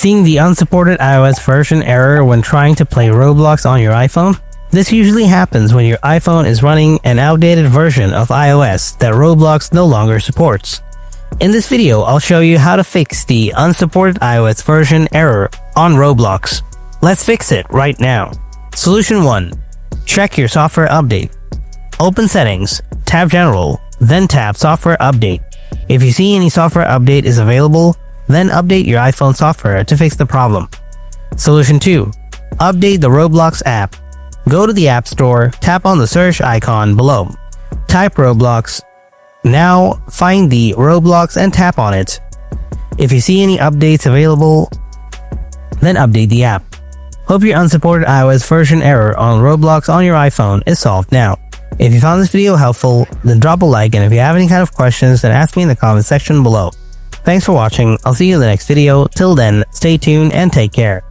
Seeing the unsupported iOS version error when trying to play Roblox on your iPhone? This usually happens when your iPhone is running an outdated version of iOS that Roblox no longer supports. In this video, I'll show you how to fix the unsupported iOS version error on Roblox. Let's fix it right now. Solution 1. Check your software update. Open Settings, tap General, then tap Software Update. If you see any software update is available, then update your iPhone software to fix the problem. Solution 2. Update the Roblox app. Go to the App Store, tap on the search icon below. Type Roblox. Now find the Roblox and tap on it. If you see any updates available, then update the app. Hope your unsupported iOS version error on Roblox on your iPhone is solved now. If you found this video helpful, then drop a like, and if you have any kind of questions, then ask me in the comment section below. Thanks for watching. I'll see you in the next video. Till then, stay tuned and take care.